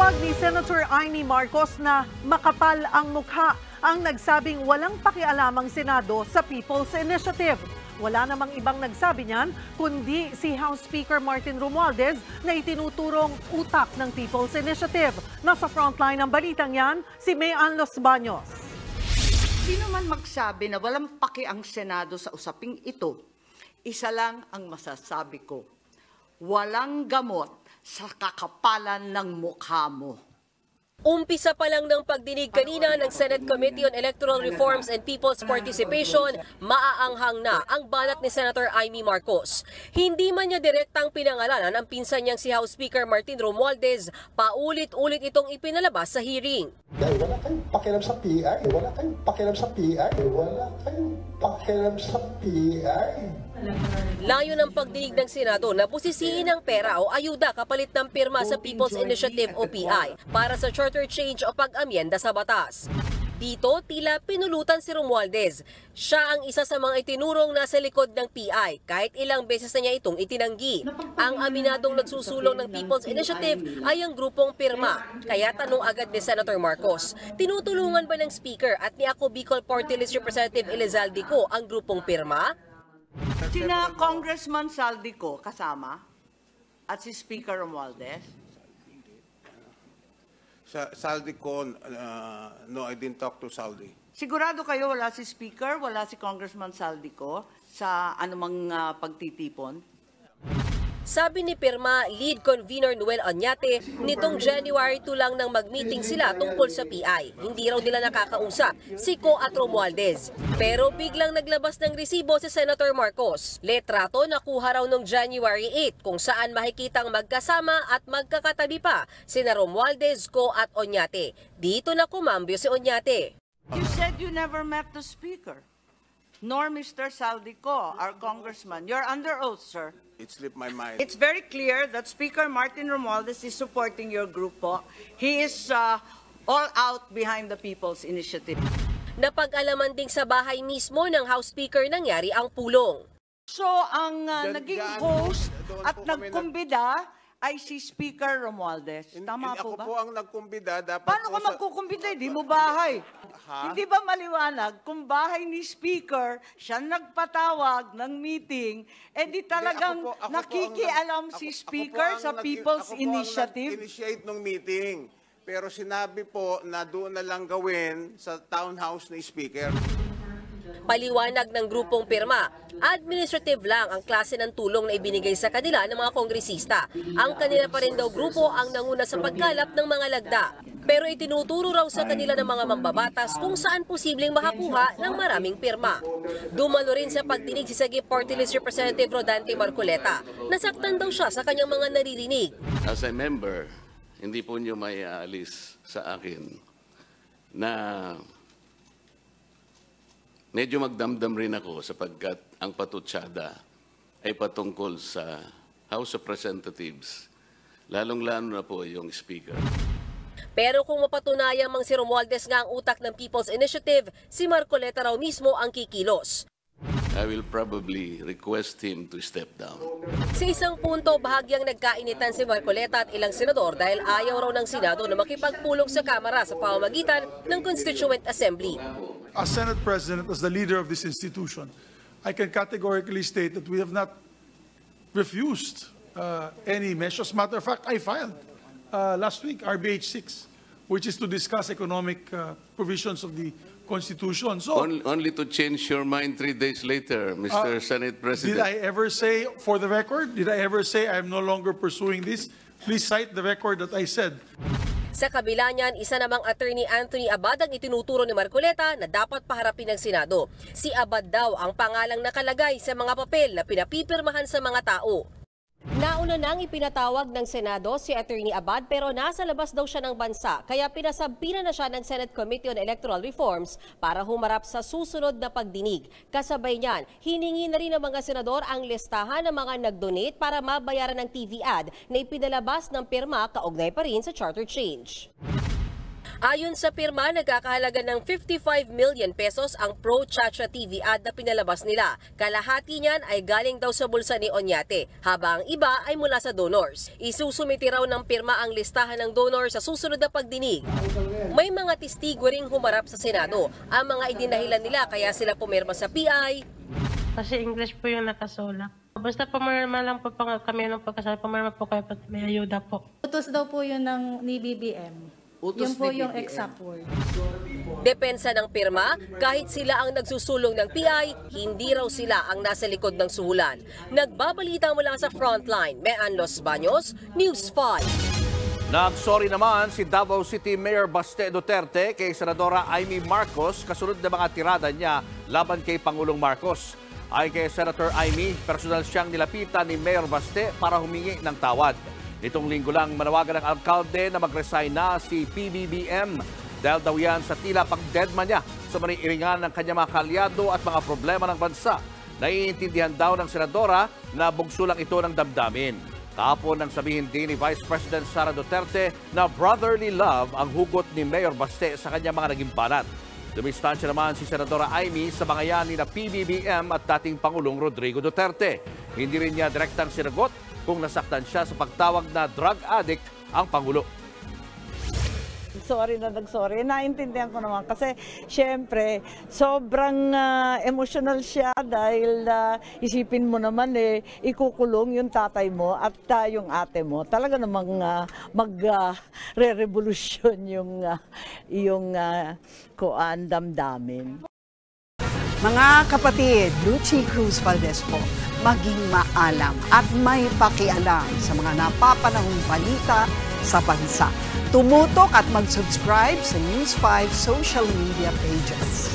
Pahayag ni Senator Amy Marcos na makapal ang mukha ang nagsabing walang pakialam ang Senado sa People's Initiative. Wala namang ibang nagsabi niyan kundi si House Speaker Martin Romualdez na itinuturong utak ng People's Initiative. Nasa frontline ng balitang yan, si Mayan Los Baños. Sino man magsabi na walang paki ang Senado sa usaping ito, isa lang ang masasabi ko, walang gamot sa kakapalan ng mukha mo. Umpisa pa lang ng pagdinig kanina ng Senate Committee on Electoral Reforms and People's Participation, maaanghang na ang banat ni Senator Amy Marcos. Hindi man niya direktang pinangalanan ang pinsan niyang si House Speaker Martin Romualdez, paulit-ulit itong ipinalabas sa hearing. Wala kayong pakialam sa PI, wala kayong pakialam sa PI, wala kayong pakialam sa PI. Layo ng pagdinig ng Senado na busisiin ng pera o ayuda kapalit ng pirma sa People's Initiative o PI para sa charter change o pag-amyenda sa batas. Dito, tila pinulutan si Romualdez. Siya ang isa sa mga itinurong nasa likod ng PI kahit ilang beses na niya itong itinanggi. Ang aminadong nagsusulong ng People's Initiative ay ang grupong pirma. Kaya tanong agad ni Senator Marcos, tinutulungan ba ng Speaker at ni Ako Bicol Party List Representative Elizaldico ang grupong pirma? Sina Congressman Saldico kasama at si Speaker Romualdez? Saldico, no, I didn't talk to Saldi. Sigurado kayo wala si Speaker, wala si Congressman Saldico sa anumang pagtitipon? Sabi ni Pirma Lead Convener Noel Oñate, nitong January 2 lang nang mag-meeting sila tungkol sa PI. Hindi raw nila nakakausap si Ko at Romualdez. Pero biglang naglabas ng resibo si Senator Marcos. Letrato nakuha raw noong January 8 kung saan makikitang magkasama at magkakatabi pa sina Romualdez, Ko at Oñate. Dito na kumambyo si Oñate. You said you never met the Speaker, nor Mr. Saldico, our congressman. You're under oath, sir. It slipped my mind. It's very clear that Speaker Martin Romualdez is supporting your group po. He is all out behind the People's Initiative. Napag-alaman ding sa bahay mismo ng House Speaker nangyari ang pulong. So ang naging host at nagkumbida ay si Speaker Romualdez. Tama po ba? Ako po ang nagkumbida. Dapat paano ka magkukumbida? Hindi mo bahay. Ha? Hindi ba maliwanag kung bahay ni Speaker, siya nagpatawag ng meeting, di talagang nakikialam si Speaker sa People's Initiative? Ako po ang nag-initiate ng meeting. Pero sinabi po na doon na lang gawin sa townhouse ni Speaker. Paliwanag ng grupong pirma, administrative lang ang klase ng tulong na ibinigay sa kanila ng mga kongresista. Ang kanila pa rin daw grupo ang nanguna sa pagkalap ng mga lagda. Pero itinuturo raw sa kanila ng mga mambabatas kung saan posibleng makakuha ng maraming pirma. Dumalo rin sa pagdinig si Sagip Party List Representative Rodante Marcoleta. Nasaktan daw siya sa kanyang mga naririnig. As a member, hindi po niyo may aalis sa akin na medyo magdamdam rin ako sapagkat ang patutsada ay patungkol sa House of Representatives, lalong-lalo na po yung Speaker. Pero kung mapatunayan mang si Romualdez nga ang utak ng People's Initiative, si Marcoleta raw mismo ang kikilos. I will probably request him to step down. Sa isang punto, bahagyang nagkainitan si Marcoleta at ilang senador dahil ayaw raw ng Senado na makipagpulong sa Kamara sa pamamagitan ng Constituent Assembly. As Senate President, as the leader of this institution, I can categorically state that we have not refused any measures. As a matter of fact, I filed last week RBH 6, which is to discuss economic provisions of the Constitution. So, only to change your mind 3 days later, Mr. Senate President. did I ever say, for the record, did I ever say I'm no longer pursuing this? Please cite the record that I said. Sa kabila niyan, isa namang attorney Anthony Abad ang itinuturo ni Marcoleta na dapat paharapin ng Senado. Si Abad daw ang pangalang nakalagay sa mga papel na pinapipirmahan sa mga tao. Nauna nang ipinatawag ng Senado si Attorney Abad pero nasa labas daw siya ng bansa kaya pinasabina na siya ng Senate Committee on Electoral Reforms para humarap sa susunod na pagdinig. Kasabay niyan, hiningi na rin ng mga senador ang listahan ng mga nag-donate para mabayaran ng TV ad na ipinalabas ng pirma kaugnay pa rin sa charter change. Ayon sa pirma, nagkakahalaga ng 55 million pesos ang Pro Chacha TV ad na pinalabas nila. Kalahati niyan ay galing daw sa bulsa ni Oñate, habang ang iba ay mula sa donors. Isusumiti raw ng pirma ang listahan ng donors sa susunod na pagdinig. May mga testigo ring humarap sa Senado. Ang mga idinahilan nila kaya sila pumirma sa PI. Kasi English po yung nakasulat. Basta pumirma lang po kami ng pagkasal, pumirma po kayo pati may ayuda po. Utos daw po yun ni BBM. Utos yun po ni yung BBM. exact word. Depensa ng pirma, kahit sila ang nagsusulong ng PI, hindi raw sila ang nasa likod ng suhulan. Nagbabalita mula sa Frontline, Mean Los Baños, News 5. Nag-sorry naman si Davao City Mayor Baste Duterte kay Senadora Amy Marcos kasunod ng mga tirada niya laban kay Pangulong Marcos. Ay kay Senator Amy, personal siyang nilapitan ni Mayor Baste para humingi ng tawad. Nitong linggo lang manawagan ng alkalde na mag-resign na si PBBM dahil daw yan sa tila pag-deadman niya sa maniiringan ng kanyang mga kalyado at mga problema ng bansa. Naiintindihan daw ng senadora na bugso lang ito ng damdamin. Kahapon nang sabihin din ni Vice President Sara Duterte na brotherly love ang hugot ni Mayor Baste sa kanyang mga naging banat. Dumistansya naman si Senadora Amy sa mga yan ni na PBBM at dating Pangulong Rodrigo Duterte. Hindi rin niya direktang sinagot kung nasaktan siya sa pagtawag na drug addict ang Pangulo. Sorry na nag-sorry. Naintindihan ko naman kasi syempre sobrang emotional siya dahil isipin mo naman ikukulong yung tatay mo at yung ate mo. Talaga namang magre-revolusyon yung damdamin. Mga kapatid, Lucy Cruz Valdez po, maging maalam at may pakialam sa mga napapanahong balita sa bansa. Tumutok at mag-subscribe sa News 5 social media pages.